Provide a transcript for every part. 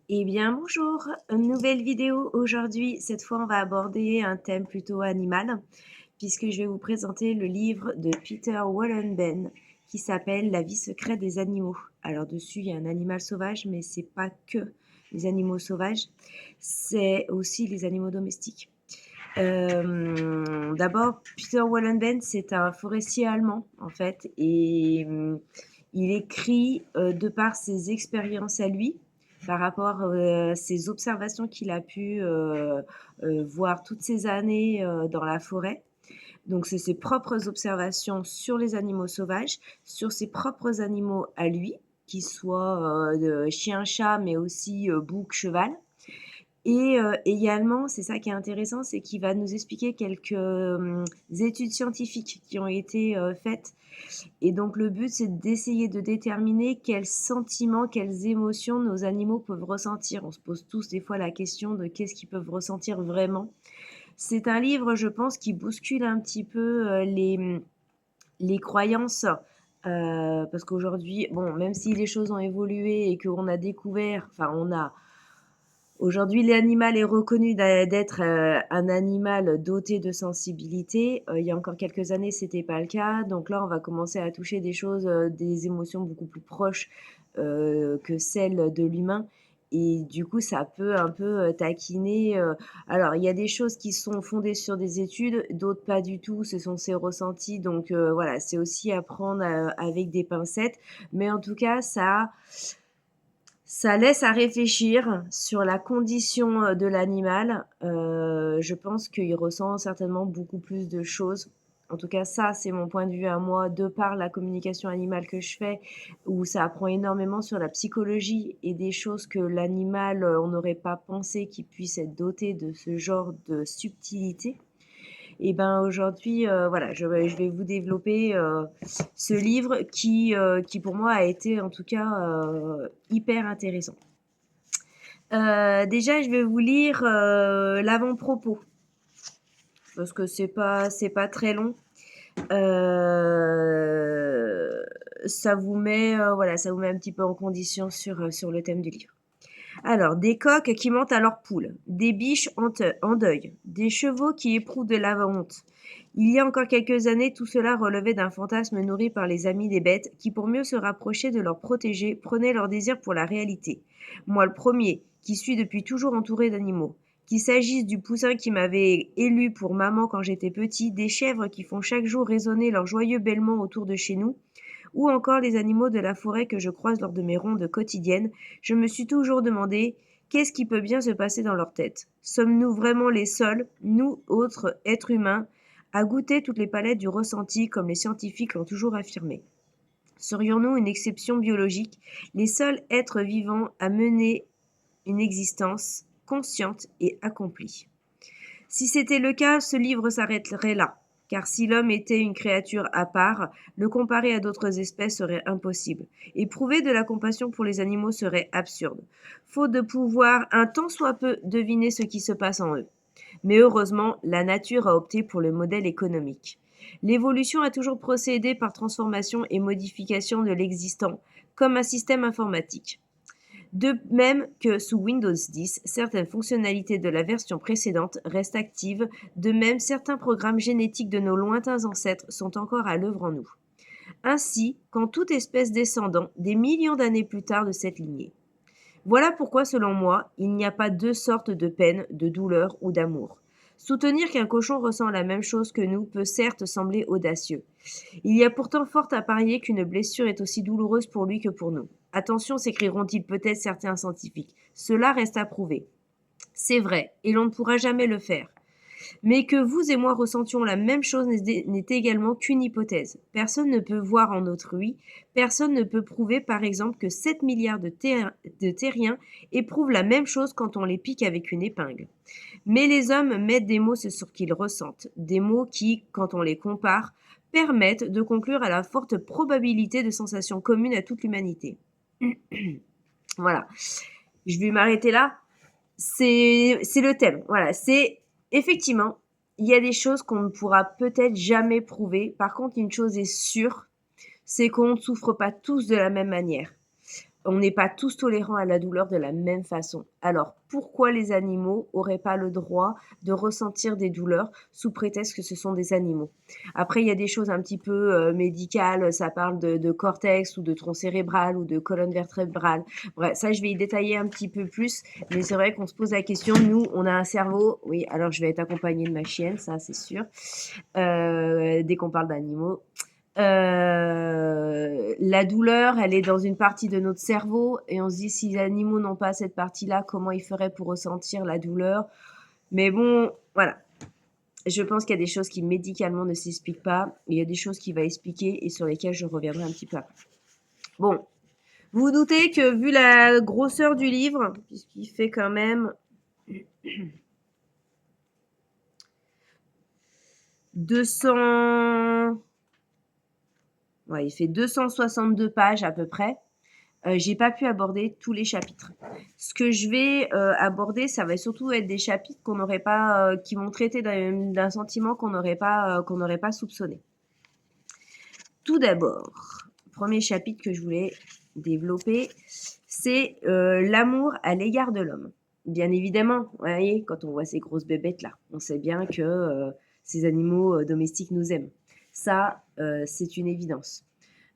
Eh bien, bonjour, une nouvelle vidéo aujourd'hui. Cette fois, on va aborder un thème plutôt animal, puisque je vais vous présenter le livre de Peter Wohlenben qui s'appelle La vie secrète des animaux. Alors, dessus, il y a un animal sauvage, mais c'est pas que les animaux sauvages, c'est aussi les animaux domestiques. D'abord, Peter Wohlenben, c'est un forestier allemand, en fait, et il écrit de par ses expériences à lui, par rapport à ses observations qu'il a pu voir toutes ces années dans la forêt. Donc, c'est ses propres observations sur les animaux sauvages, sur ses propres animaux à lui, qu'ils soient chien, chat, mais aussi bouc, cheval. Et également, c'est ça qui est intéressant, c'est qu'il va nous expliquer quelques études scientifiques qui ont été faites. Et donc le but, c'est d'essayer de déterminer quels sentiments, quelles émotions nos animaux peuvent ressentir. On se pose tous des fois la question de qu'est-ce qu'ils peuvent ressentir vraiment. C'est un livre, je pense, qui bouscule un petit peu les croyances. Parce qu'aujourd'hui, bon, même si les choses ont évolué et qu'on a découvert, enfin on a aujourd'hui, l'animal est reconnu d'être un animal doté de sensibilité. Il y a encore quelques années, c'était pas le cas. Donc là, on va commencer à toucher des choses, des émotions beaucoup plus proches que celles de l'humain. Et du coup, ça peut un peu taquiner. Alors, il y a des choses qui sont fondées sur des études, d'autres pas du tout. Ce sont ses ressentis. Donc voilà, c'est aussi à prendre avec des pincettes. Mais en tout cas, ça laisse à réfléchir sur la condition de l'animal. Je pense qu'il ressent certainement beaucoup plus de choses. En tout cas, ça, c'est mon point de vue à moi, de par la communication animale que je fais, où ça apprend énormément sur la psychologie et des choses que l'animal, on n'aurait pas pensé qu'il puisse être doté de ce genre de subtilité. Et ben aujourd'hui, voilà, je vais vous développer ce livre qui pour moi a été en tout cas hyper intéressant. Déjà, je vais vous lire l'avant-propos parce que c'est pas très long. Ça vous met voilà, ça vous met un petit peu en condition sur le thème du livre. Alors, des coqs qui mentent à leurs poules, des biches en deuil, des chevaux qui éprouvent de la honte. Il y a encore quelques années, tout cela relevait d'un fantasme nourri par les amis des bêtes qui, pour mieux se rapprocher de leurs protégés, prenaient leur désir pour la réalité. Moi le premier, qui suis depuis toujours entouré d'animaux. Qu'il s'agisse du poussin qui m'avait élu pour maman quand j'étais petit, des chèvres qui font chaque jour résonner leur joyeux bêlement autour de chez nous, ou encore les animaux de la forêt que je croise lors de mes rondes quotidiennes, je me suis toujours demandé qu'est-ce qui peut bien se passer dans leur tête. Sommes-nous vraiment les seuls, nous autres êtres humains, à goûter toutes les palettes du ressenti comme les scientifiques l'ont toujours affirmé? Serions-nous une exception biologique, les seuls êtres vivants à mener une existence consciente et accomplie? Si c'était le cas, ce livre s'arrêterait là, car si l'homme était une créature à part, le comparer à d'autres espèces serait impossible. Éprouver de la compassion pour les animaux serait absurde, faute de pouvoir un tant soit peu deviner ce qui se passe en eux. Mais heureusement, la nature a opté pour le modèle économique. L'évolution a toujours procédé par transformation et modification de l'existant, comme un système informatique. De même que sous Windows 10, certaines fonctionnalités de la version précédente restent actives, de même certains programmes génétiques de nos lointains ancêtres sont encore à l'œuvre en nous. Ainsi qu'en toute espèce descendant des millions d'années plus tard de cette lignée. Voilà pourquoi, selon moi, il n'y a pas deux sortes de peine, de douleur ou d'amour. Soutenir qu'un cochon ressent la même chose que nous peut certes sembler audacieux. Il y a pourtant fort à parier qu'une blessure est aussi douloureuse pour lui que pour nous. Attention, s'écrieront-ils peut-être certains scientifiques. Cela reste à prouver. C'est vrai, et l'on ne pourra jamais le faire. Mais que vous et moi ressentions la même chose n'est également qu'une hypothèse. Personne ne peut voir en autrui, personne ne peut prouver par exemple que 7 milliards de terriens éprouvent la même chose quand on les pique avec une épingle. Mais les hommes mettent des mots sur ce qu'ils ressentent, des mots qui, quand on les compare, permettent de conclure à la forte probabilité de sensations communes à toute l'humanité. Voilà, je vais m'arrêter là. C'est le thème. Voilà, c'est effectivement, il y a des choses qu'on ne pourra peut-être jamais prouver. Par contre, une chose est sûre, c'est qu'on ne souffre pas tous de la même manière. on n'est pas tous tolérants à la douleur de la même façon. Alors, pourquoi les animaux auraient pas le droit de ressentir des douleurs sous prétexte que ce sont des animaux? Après, il y a des choses un petit peu médicales, ça parle de cortex ou de tronc cérébral ou de colonne vertébrale. Bref, ça, je vais y détailler un petit peu plus, mais c'est vrai qu'on se pose la question, nous, on a un cerveau, oui, alors je vais être accompagnée de ma chienne, ça c'est sûr, dès qu'on parle d'animaux. La douleur, elle est dans une partie de notre cerveau et on se dit si les animaux n'ont pas cette partie-là, comment ils feraient pour ressentir la douleur? Mais bon, voilà. Je pense qu'il y a des choses qui médicalement ne s'expliquent pas. Il y a des choses qu'il va expliquer et sur lesquelles je reviendrai un petit peu après. Bon, vous vous doutez que vu la grosseur du livre, puisqu'il fait quand même 200... Ouais, il fait 262 pages à peu près. J'ai pas pu aborder tous les chapitres. Ce que je vais aborder, ça va surtout être des chapitres qu'on n'aurait pas, qui vont traiter d'un sentiment qu'on n'aurait pas soupçonné. Tout d'abord, premier chapitre que je voulais développer, c'est l'amour à l'égard de l'homme. Bien évidemment, vous voyez, quand on voit ces grosses bébêtes là, on sait bien que ces animaux domestiques nous aiment. Ça, c'est une évidence.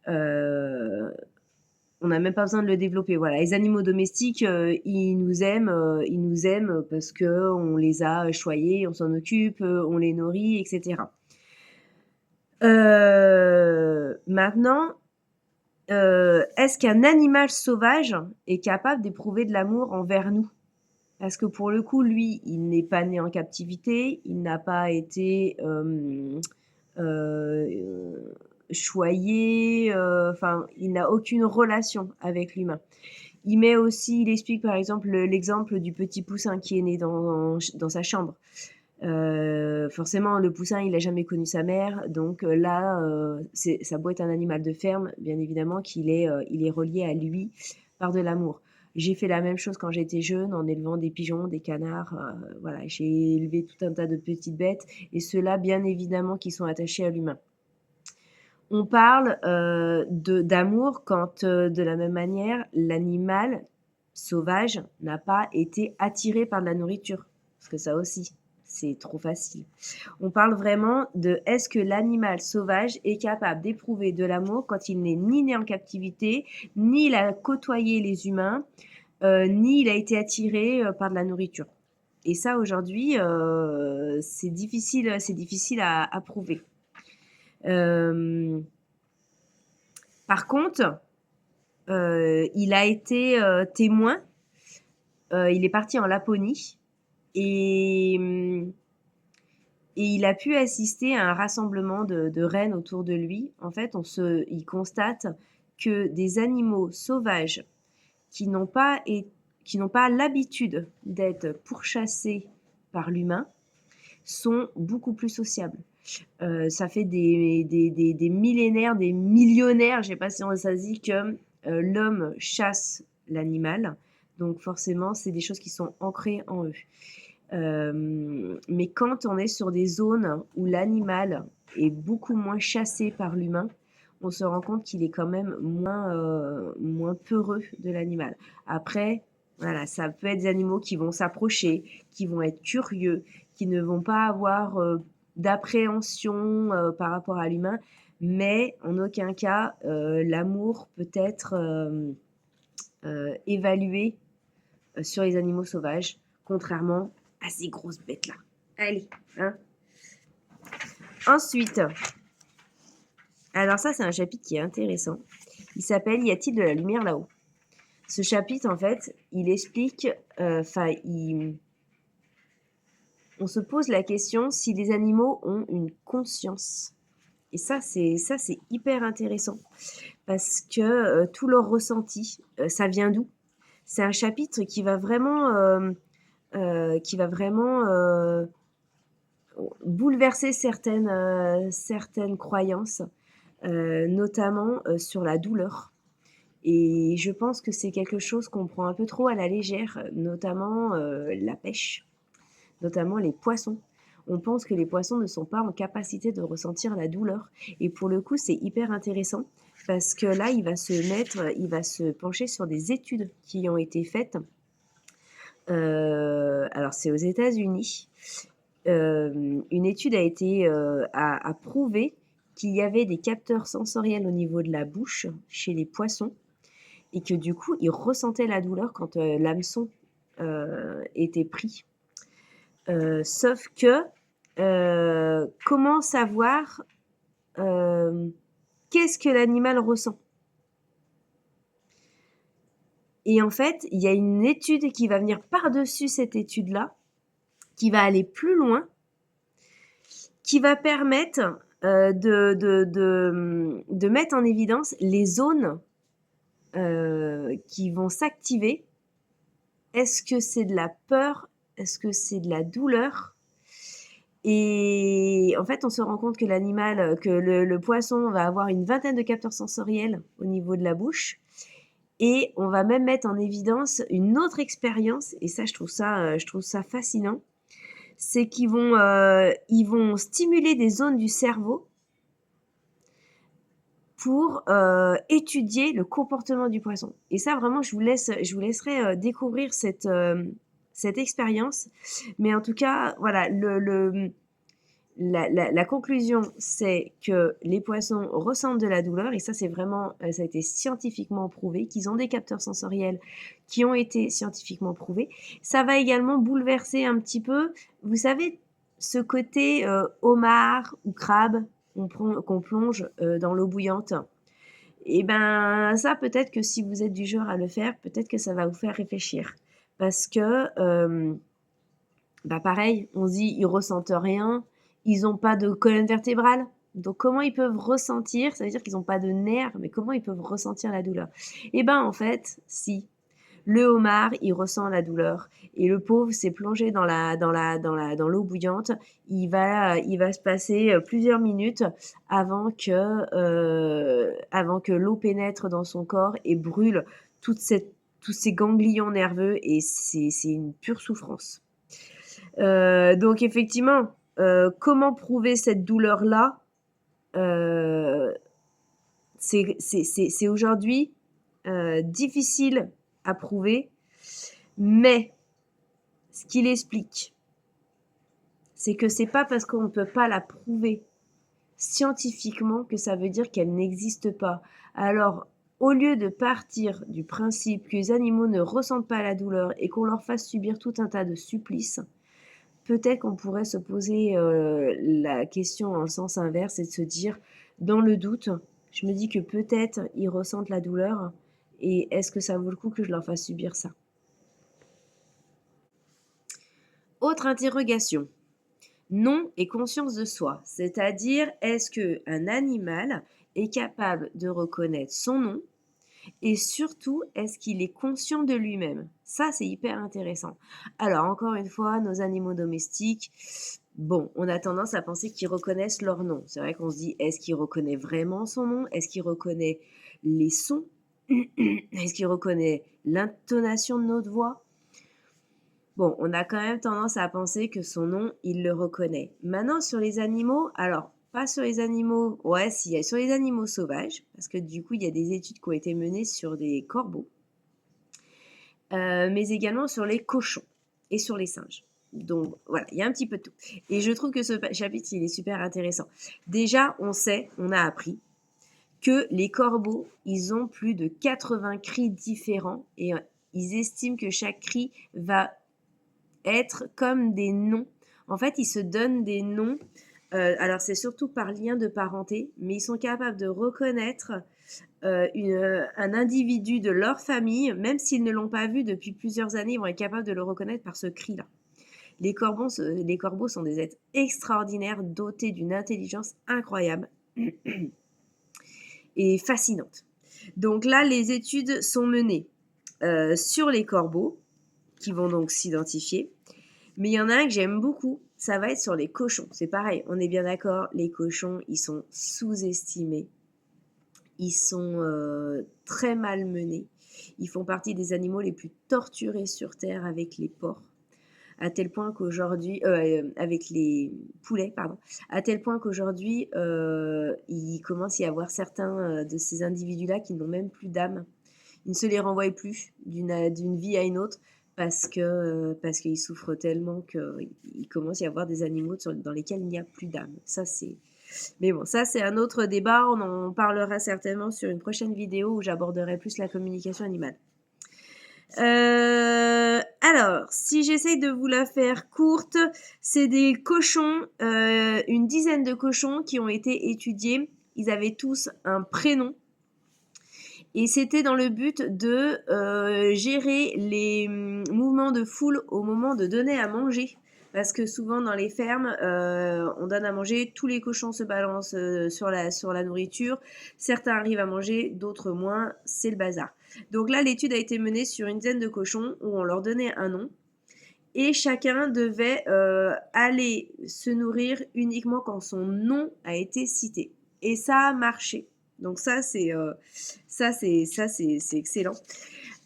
On n'a même pas besoin de le développer. Voilà, les animaux domestiques, ils nous aiment parce que on les a choyés, on s'en occupe, on les nourrit, etc. Maintenant, est-ce qu'un animal sauvage est capable d'éprouver de l'amour envers nous? Parce que pour le coup, lui, il n'est pas né en captivité, il n'a pas été choyé, enfin, il n'a aucune relation avec l'humain. Il explique par exemple l'exemple du petit poussin qui est né dans sa chambre. Forcément, le poussin, il n'a jamais connu sa mère, donc là, ça doit être un animal de ferme, bien évidemment qu'il est, il est relié à lui par de l'amour. J'ai fait la même chose quand j'étais jeune en élevant des pigeons, des canards, voilà, j'ai élevé tout un tas de petites bêtes et ceux-là, bien évidemment, qui sont attachés à l'humain. On parle d'amour quand, de la même manière, l'animal sauvage n'a pas été attiré par de la nourriture, parce que ça aussi, c'est trop facile. On parle vraiment de est-ce que l'animal sauvage est capable d'éprouver de l'amour quand il n'est ni né en captivité, ni il a côtoyé les humains, ni il a été attiré par de la nourriture. Et ça, aujourd'hui, c'est difficile à prouver. Par contre, il a été témoin. Il est parti en Laponie et il a pu assister à un rassemblement de rennes autour de lui. En fait, il constate que des animaux sauvages qui n'ont pas l'habitude d'être pourchassés par l'humain sont beaucoup plus sociables. Ça fait des millénaires, des millionnaires, je ne sais pas si on ça se dit, que l'homme chasse l'animal. Donc forcément, c'est des choses qui sont ancrées en eux. Mais quand on est sur des zones où l'animal est beaucoup moins chassé par l'humain, on se rend compte qu'il est quand même moins peureux de l'animal. Après, voilà, ça peut être des animaux qui vont s'approcher, qui vont être curieux, qui ne vont pas avoir d'appréhension par rapport à l'humain, mais en aucun cas l'amour peut être évalué sur les animaux sauvages, contrairement à ces grosses bêtes-là. Allez, hein. Ensuite, alors ça c'est un chapitre qui est intéressant. Il s'appelle « Y a-t-il de la lumière là-haut ?» Ce chapitre, en fait, il explique, on se pose la question si les animaux ont une conscience. Et ça, c'est hyper intéressant parce que tout leur ressenti, ça vient d'où? C'est un chapitre qui va vraiment bouleverser certaines croyances, notamment sur la douleur. Et je pense que c'est quelque chose qu'on prend un peu trop à la légère, notamment la pêche, notamment les poissons. On pense que les poissons ne sont pas en capacité de ressentir la douleur. Et pour le coup, c'est hyper intéressant parce que là, il va se pencher sur des études qui ont été faites. Alors c'est aux États-Unis. Une étude a prouvé qu'il y avait des capteurs sensoriels au niveau de la bouche chez les poissons et que du coup, ils ressentaient la douleur quand l'hameçon était pris. Sauf que, comment savoir qu'est-ce que l'animal ressent? Et en fait, il y a une étude qui va venir par-dessus cette étude-là, qui va aller plus loin, qui va permettre de mettre en évidence les zones qui vont s'activer. Est-ce que c'est de la peur? Est-ce que c'est de la douleur? Et en fait, on se rend compte que le poisson va avoir une vingtaine de capteurs sensoriels au niveau de la bouche. Et on va même mettre en évidence une autre expérience, et ça, je trouve ça fascinant. C'est ils vont stimuler des zones du cerveau pour étudier le comportement du poisson. Et ça, vraiment, je vous laisserai découvrir cette expérience. Mais en tout cas, voilà, la conclusion, c'est que les poissons ressentent de la douleur, et ça, c'est vraiment, ça a été scientifiquement prouvé, qu'ils ont des capteurs sensoriels qui ont été scientifiquement prouvés. Ça va également bouleverser un petit peu, vous savez, ce côté homard ou crabe qu'on plonge dans l'eau bouillante. Et ben ça, peut-être que si vous êtes du genre à le faire, peut-être que ça va vous faire réfléchir. Parce que bah pareil, on se dit, ils ressentent rien, ils ont pas de colonne vertébrale. Donc comment ils peuvent ressentir? Ça veut dire qu'ils ont pas de nerfs, mais comment ils peuvent ressentir la douleur? Eh ben en fait, si. Le homard, il ressent la douleur et le pauvre s'est plongé dans l'eau bouillante. Il va se passer plusieurs minutes avant que l'eau pénètre dans son corps et brûle tous ces ganglions nerveux, et c'est une pure souffrance. Donc effectivement, comment prouver cette douleur-là? Euh, c'est aujourd'hui difficile à prouver, mais ce qu'il explique, c'est que c'est pas parce qu'on ne peut pas la prouver scientifiquement que ça veut dire qu'elle n'existe pas. Alors, au lieu de partir du principe que les animaux ne ressentent pas la douleur et qu'on leur fasse subir tout un tas de supplices, peut-être qu'on pourrait se poser la question en le sens inverse et de se dire, dans le doute, je me dis que peut-être ils ressentent la douleur, et est-ce que ça vaut le coup que je leur fasse subir ça? Autre interrogation. Nom et conscience de soi, c'est-à-dire est-ce qu'un animal est capable de reconnaître son nom, et surtout, est-ce qu'il est conscient de lui-même? Ça, c'est hyper intéressant. Alors, encore une fois, nos animaux domestiques, bon, on a tendance à penser qu'ils reconnaissent leur nom. C'est vrai qu'on se dit, est-ce qu'il reconnaît vraiment son nom? Est-ce qu'il reconnaît les sons? Est-ce qu'il reconnaît l'intonation de notre voix? Bon, on a quand même tendance à penser que son nom, il le reconnaît. Maintenant, sur les animaux, alors, pas sur les animaux, ouais, si, sur les animaux sauvages, parce que du coup, il y a des études qui ont été menées sur des corbeaux, mais également sur les cochons et sur les singes. Donc voilà, il y a un petit peu de tout. Et je trouve que ce chapitre, il est super intéressant. Déjà, on a appris que les corbeaux, ils ont plus de 80 cris différents, et ils estiment que chaque cri va être comme des noms. En fait, ils se donnent des noms. Alors, c'est surtout par lien de parenté, mais ils sont capables de reconnaître un individu de leur famille, même s'ils ne l'ont pas vu depuis plusieurs années, ils vont être capables de le reconnaître par ce cri-là. Les corbeaux sont des êtres extraordinaires, dotés d'une intelligence incroyable et fascinante. Donc là, les études sont menées sur les corbeaux, qui vont donc s'identifier. Mais il y en a un que j'aime beaucoup, ça va être sur les cochons. C'est pareil, on est bien d'accord, les cochons, ils sont sous-estimés. Ils sont très malmenés. Ils font partie des animaux les plus torturés sur Terre avec les porcs. à tel point qu'aujourd'hui, avec les poulets, pardon, à tel point qu'aujourd'hui, il commence à y avoir certains de ces individus-là qui n'ont même plus d'âme. Ils ne se les renvoient plus d'une vie à une autre parce qu'ils souffrent tellement qu'il commence à y avoir des animaux dans lesquels il n'y a plus d'âme. Mais bon, ça c'est un autre débat, on en parlera certainement sur une prochaine vidéo où j'aborderai plus la communication animale. Alors, si j'essaye de vous la faire courte, c'est des cochons, une dizaine de cochons qui ont été étudiés. Ils avaient tous un prénom. Et c'était dans le but de gérer les mouvements de foule au moment de donner à manger. Parce que souvent dans les fermes, on donne à manger, tous les cochons se balancent sur la nourriture. Certains arrivent à manger, d'autres moins, c'est le bazar. Donc là, l'étude a été menée sur une dizaine de cochons où on leur donnait un nom. Et chacun devait aller se nourrir uniquement quand son nom a été cité. Et ça a marché. Donc ça, c'est excellent.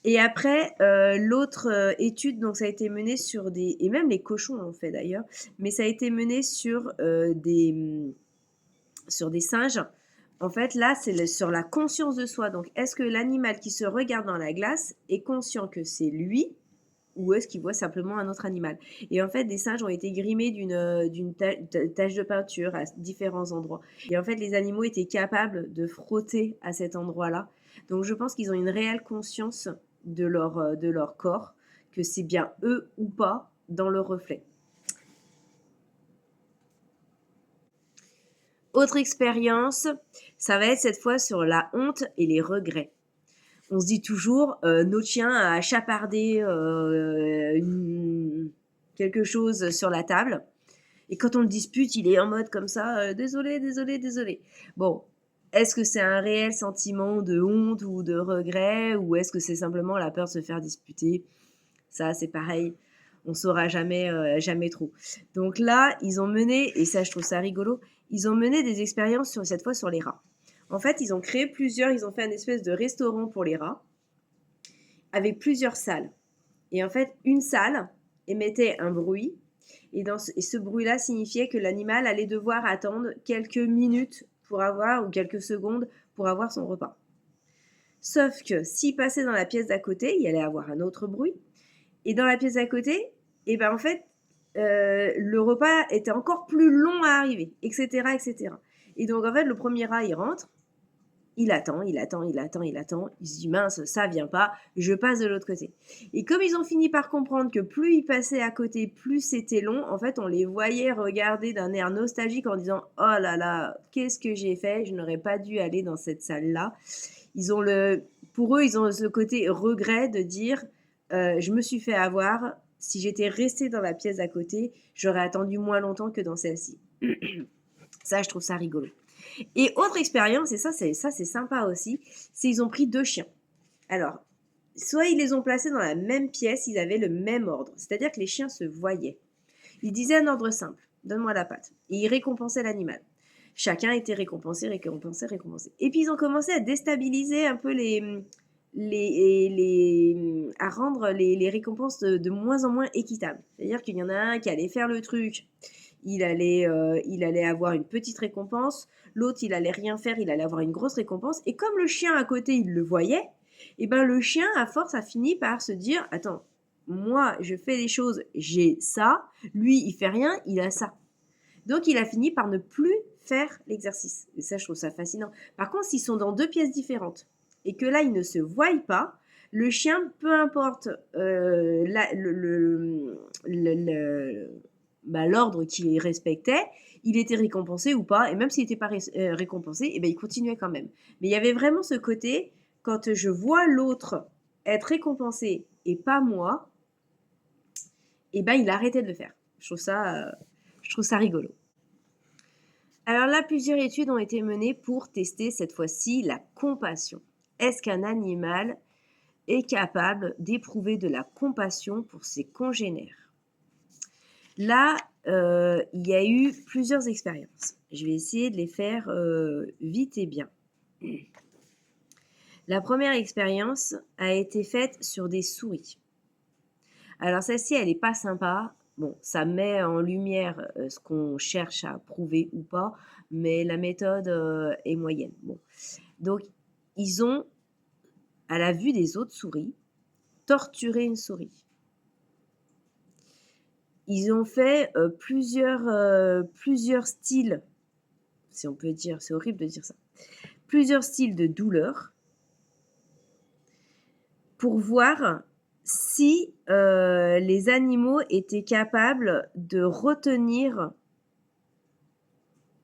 Et après, l'autre étude, donc ça a été mené sur des... Et même les cochons l'ont fait d'ailleurs. Mais ça a été mené sur des singes. En fait, là, c'est sur la conscience de soi. Donc, est-ce que l'animal qui se regarde dans la glace est conscient que c'est lui ou est-ce qu'il voit simplement un autre animal? Et en fait, des singes ont été grimés d'une tache de peinture à différents endroits. Et en fait, les animaux étaient capables de frotter à cet endroit-là. Donc, je pense qu'ils ont une réelle conscience de leur corps, que c'est bien eux ou pas dans le reflet. Autre expérience, ça va être cette fois sur la honte et les regrets. On se dit toujours, notre chien a chapardé quelque chose sur la table. Et quand on le dispute, il est en mode comme ça, désolé, désolé, désolé. Bon, est-ce que c'est un réel sentiment de honte ou de regret ou est-ce que c'est simplement la peur de se faire disputer? Ça, c'est pareil, on saura jamais, jamais trop. Donc là, ils ont mené, et ça je trouve ça rigolo, ils ont mené des expériences cette fois sur les rats. En fait, ils ont fait un espèce de restaurant pour les rats avec plusieurs salles. Et en fait, une salle émettait un bruit et ce bruit-là signifiait que l'animal allait devoir attendre quelques minutes ou quelques secondes pour avoir son repas. Sauf que s'il passait dans la pièce d'à côté, il allait avoir un autre bruit. Et dans la pièce d'à côté, et ben en fait, le repas était encore plus long à arriver, etc., etc. Et donc en fait, le premier rat, il rentre, il attend. Il se dit mince, ça vient pas, je passe de l'autre côté. Et comme ils ont fini par comprendre que plus ils passaient à côté, plus c'était long, en fait, on les voyait regarder d'un air nostalgique en disant oh là là, qu'est-ce que j'ai fait? Je n'aurais pas dû aller dans cette salle-là. Pour eux, ils ont ce côté regret de dire je me suis fait avoir. Si j'étais restée dans la pièce d'à côté, j'aurais attendu moins longtemps que dans celle-ci. Ça, je trouve ça rigolo. Et autre expérience, et ça c'est sympa aussi, c'est ils ont pris 2 chiens. Alors, soit ils les ont placés dans la même pièce, ils avaient le même ordre. C'est-à-dire que les chiens se voyaient. Ils disaient un ordre simple, donne-moi la patte. Et ils récompensaient l'animal. Chacun était récompensé. Et puis ils ont commencé à déstabiliser un peu à rendre les récompenses de moins en moins équitables. C'est-à-dire qu'il y en a un qui allait faire le truc, il allait avoir une petite récompense, l'autre il allait rien faire, il allait avoir une grosse récompense, et comme le chien à côté il le voyait, et ben le chien à force a fini par se dire attends, moi je fais des choses, j'ai ça, lui il fait rien, il a ça. Donc il a fini par ne plus faire l'exercice. Et ça je trouve ça fascinant. Par contre s'ils sont dans 2 pièces différentes et que là ils ne se voient pas, le chien, peu importe l'ordre qu'il respectait, il était récompensé ou pas, et même s'il n'était pas récompensé, et ben il continuait quand même. Mais il y avait vraiment ce côté, quand je vois l'autre être récompensé et pas moi, et ben il arrêtait de le faire. Je trouve ça rigolo. Alors là, plusieurs études ont été menées pour tester cette fois-ci la compassion. Est-ce qu'un animal est capable d'éprouver de la compassion pour ses congénères? Là, il y a eu plusieurs expériences. Je vais essayer de les faire vite et bien. La première expérience a été faite sur des souris. Alors celle-ci, elle n'est pas sympa Bon, ça met en lumière, ce qu'on cherche à prouver ou pas, mais la méthode, est moyenne. Bon, donc ils ont, à la vue des autres souris, torturé une souris. Ils ont fait, plusieurs styles, si on peut dire, c'est horrible de dire ça, plusieurs styles de douleur pour voir si, les animaux étaient capables de retenir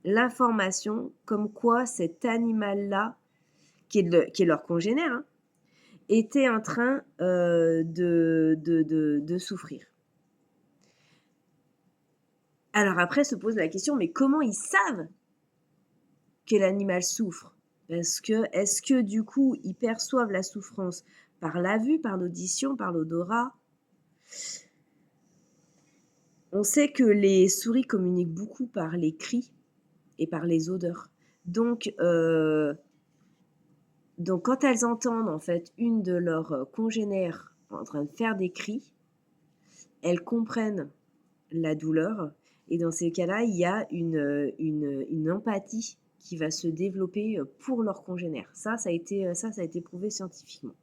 l'information comme quoi cet animal-là, qui est leur congénère, hein, était en train, de souffrir. Alors après se pose la question, mais comment ils savent que l'animal souffre? Parce que, est-ce que du coup, ils perçoivent la souffrance par la vue, par l'audition, par l'odorat? On sait que les souris communiquent beaucoup par les cris et par les odeurs. Donc quand elles entendent en fait une de leurs congénères en train de faire des cris, elles comprennent la douleur et dans ces cas-là, il y a une empathie qui va se développer pour leurs congénères. Ça a été prouvé scientifiquement.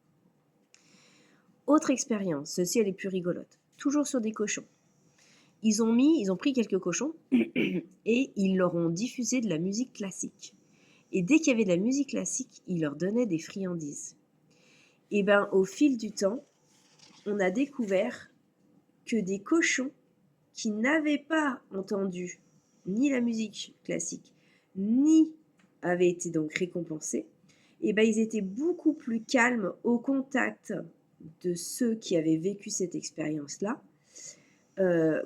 Autre expérience, ceci elle est plus rigolote, toujours sur des cochons. Ils ont pris quelques cochons et ils leur ont diffusé de la musique classique. Et dès qu'il y avait de la musique classique, ils leur donnaient des friandises. Et ben, au fil du temps, on a découvert que des cochons qui n'avaient pas entendu ni la musique classique, ni avaient été donc récompensés, et ben, ils étaient beaucoup plus calmes au contact de ceux qui avaient vécu cette expérience-là,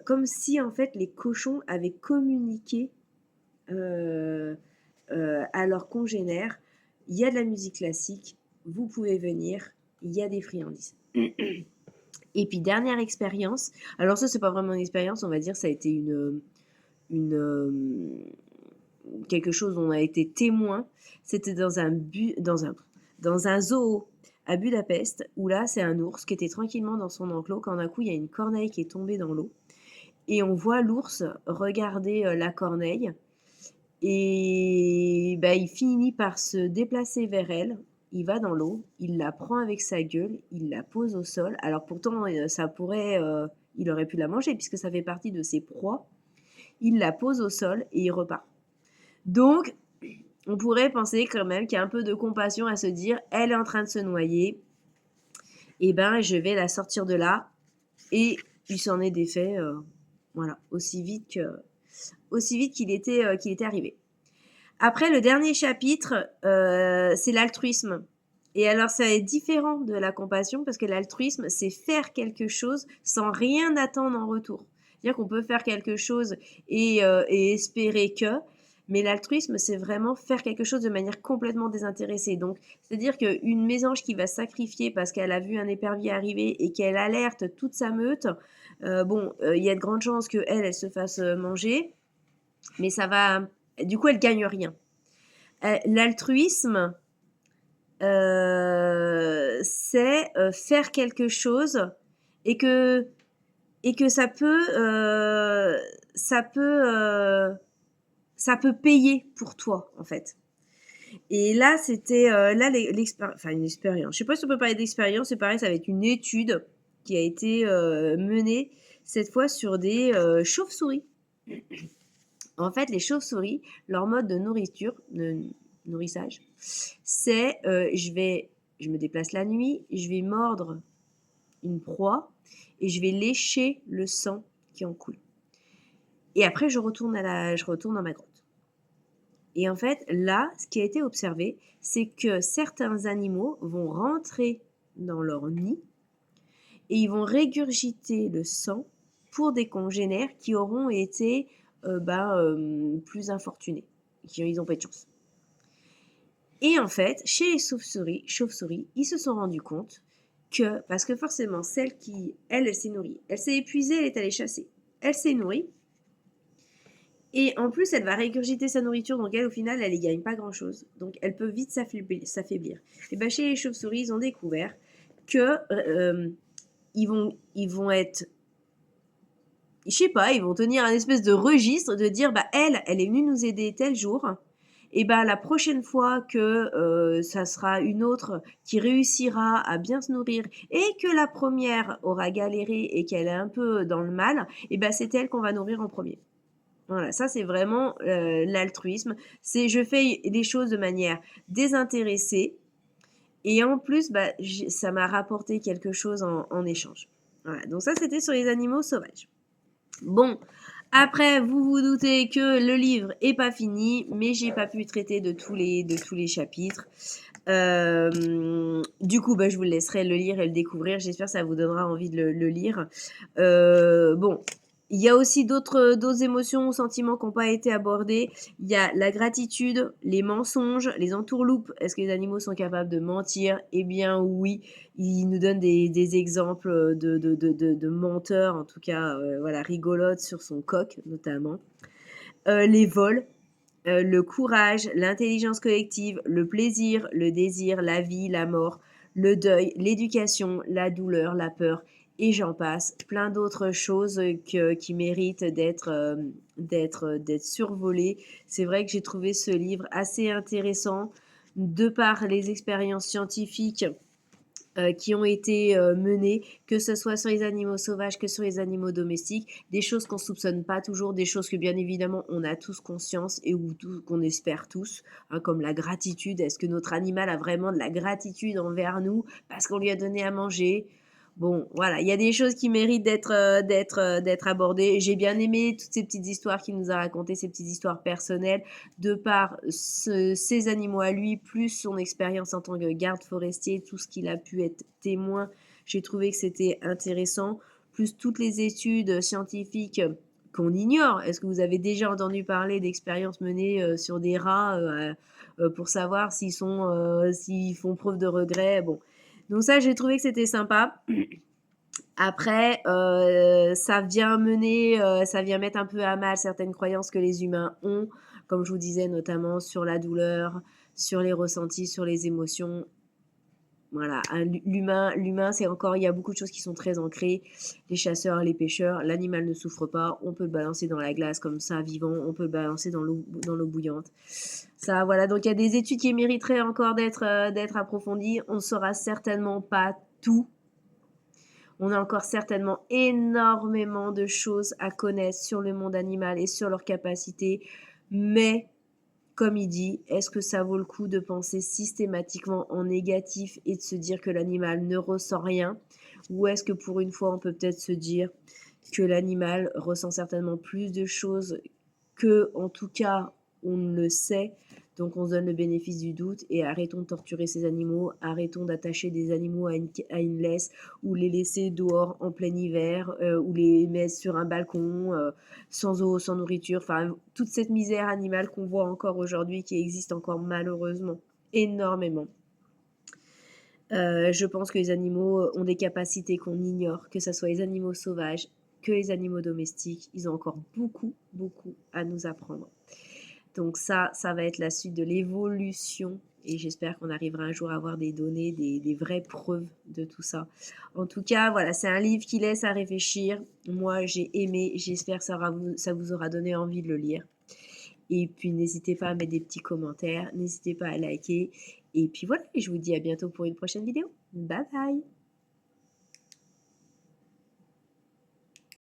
comme si en fait les cochons avaient communiqué à leurs congénères, il y a de la musique classique, vous pouvez venir, il y a des friandises. Et puis dernière expérience, alors ça c'est pas vraiment une expérience, on va dire ça a été une quelque chose dont on a été témoin. C'était dans un zoo à Budapest, où là c'est un ours qui était tranquillement dans son enclos quand d'un coup il y a une corneille qui est tombée dans l'eau et on voit l'ours regarder la corneille et bah, il finit par se déplacer vers elle. Il va dans l'eau, il la prend avec sa gueule, il la pose au sol. Alors pourtant, il aurait pu la manger puisque ça fait partie de ses proies. Il la pose au sol et il repart. Donc, on pourrait penser quand même qu'il y a un peu de compassion à se dire, elle est en train de se noyer, et ben je vais la sortir de là. Et il s'en est défait, voilà, aussi vite qu'il était arrivé. Après, le dernier chapitre, c'est l'altruisme. Et alors, ça est différent de la compassion parce que l'altruisme, c'est faire quelque chose sans rien attendre en retour. C'est-à-dire qu'on peut faire quelque chose et espérer que, mais l'altruisme, c'est vraiment faire quelque chose de manière complètement désintéressée. Donc, c'est-à-dire qu'une mésange qui va se sacrifier parce qu'elle a vu un épervier arriver et qu'elle alerte toute sa meute, il y a de grandes chances qu'elle, elle se fasse manger, mais ça va. Du coup, elle gagne rien. L'altruisme, c'est faire quelque chose et que, ça peut, ça peut payer pour toi, en fait. Et là, c'était là une expérience. Je sais pas si on peut parler d'expérience. C'est pareil, ça va être une étude qui a été menée cette fois sur des chauves-souris. En fait, les chauves-souris, leur mode de nourrissage, c'est je me déplace la nuit, je vais mordre une proie et je vais lécher le sang qui en coule. Et après, je retourne dans ma grotte. Et en fait, là, ce qui a été observé, c'est que certains animaux vont rentrer dans leur nid et ils vont régurgiter le sang pour des congénères qui auront été plus infortunés, ils n'ont pas de chance. Et en fait, chez les chauves-souris, ils se sont rendus compte que, parce que forcément, celle qui, elle s'est nourrie, elle s'est épuisée, elle est allée chasser, elle s'est nourrie, et en plus, elle va régurgiter sa nourriture, donc elle, au final, elle n'y gagne pas grand-chose. Donc, elle peut vite s'affaiblir. Et bien, chez les chauves-souris, ils ont découvert que ils vont être je sais pas, ils vont tenir un espèce de registre de dire, bah, elle est venue nous aider tel jour. Et bah, la prochaine fois que ça sera une autre qui réussira à bien se nourrir et que la première aura galéré et qu'elle est un peu dans le mal, et bah, c'est elle qu'on va nourrir en premier. Voilà, ça c'est vraiment l'altruisme. C'est je fais les choses de manière désintéressée et en plus, bah, ça m'a rapporté quelque chose en échange. Voilà, donc ça c'était sur les animaux sauvages. Bon, après, vous vous doutez que le livre est pas fini, mais j'ai pas pu traiter de tous les chapitres. Du coup, bah, je vous laisserai le lire et le découvrir. J'espère que ça vous donnera envie de le lire. Bon, il y a aussi d'autres émotions ou sentiments qui n'ont pas été abordés. Il y a la gratitude, les mensonges, les entourloupes. Est-ce que les animaux sont capables de mentir? Eh bien oui, il nous donne des exemples de menteurs, en tout cas, voilà, rigolotes sur son coq notamment. Les vols, le courage, l'intelligence collective, le plaisir, le désir, la vie, la mort, le deuil, l'éducation, la douleur, la peur, et j'en passe. Plein d'autres choses qui méritent d'être survolées. C'est vrai que j'ai trouvé ce livre assez intéressant de par les expériences scientifiques qui ont été menées, que ce soit sur les animaux sauvages que sur les animaux domestiques, des choses qu'on soupçonne pas toujours, des choses que bien évidemment on a tous conscience et qu'on espère tous, hein, comme la gratitude. Est-ce que notre animal a vraiment de la gratitude envers nous parce qu'on lui a donné à manger? Bon, voilà, il y a des choses qui méritent d'être abordées. J'ai bien aimé toutes ces petites histoires qu'il nous a racontées, ces petites histoires personnelles, de par ses animaux à lui, plus son expérience en tant que garde forestier, tout ce qu'il a pu être témoin. J'ai trouvé que c'était intéressant, plus toutes les études scientifiques qu'on ignore. Est-ce que vous avez déjà entendu parler d'expériences menées sur des rats pour savoir s'ils font preuve de regret? Bon, donc ça, j'ai trouvé que c'était sympa. Après, ça vient mettre un peu à mal certaines croyances que les humains ont, comme je vous disais, notamment sur la douleur, sur les ressentis, sur les émotions. Voilà, l'humain, c'est encore, il y a beaucoup de choses qui sont très ancrées. Les chasseurs, les pêcheurs, l'animal ne souffre pas. On peut le balancer dans la glace comme ça, vivant. On peut le balancer dans l'eau bouillante. Ça, voilà. Donc il y a des études qui mériteraient encore d'être approfondies. On ne saura certainement pas tout. On a encore certainement énormément de choses à connaître sur le monde animal et sur leurs capacités. Mais, comme il dit, est-ce que ça vaut le coup de penser systématiquement en négatif et de se dire que l'animal ne ressent rien? Ou est-ce que pour une fois, on peut peut-être se dire que l'animal ressent certainement plus de choses que, en tout cas, on ne le sait. Donc on se donne le bénéfice du doute et arrêtons de torturer ces animaux, arrêtons d'attacher des animaux à une laisse ou les laisser dehors en plein hiver ou les mettre sur un balcon sans eau, sans nourriture. Enfin, toute cette misère animale qu'on voit encore aujourd'hui, qui existe encore malheureusement énormément. Je pense que les animaux ont des capacités qu'on ignore, que ce soit les animaux sauvages, que les animaux domestiques. Ils ont encore beaucoup, beaucoup à nous apprendre. Donc ça va être la suite de l'évolution et j'espère qu'on arrivera un jour à avoir des données, des vraies preuves de tout ça. En tout cas, voilà, c'est un livre qui laisse à réfléchir. Moi, j'ai aimé, j'espère que ça vous aura donné envie de le lire. Et puis, n'hésitez pas à mettre des petits commentaires, n'hésitez pas à liker. Et puis voilà, je vous dis à bientôt pour une prochaine vidéo. Bye bye!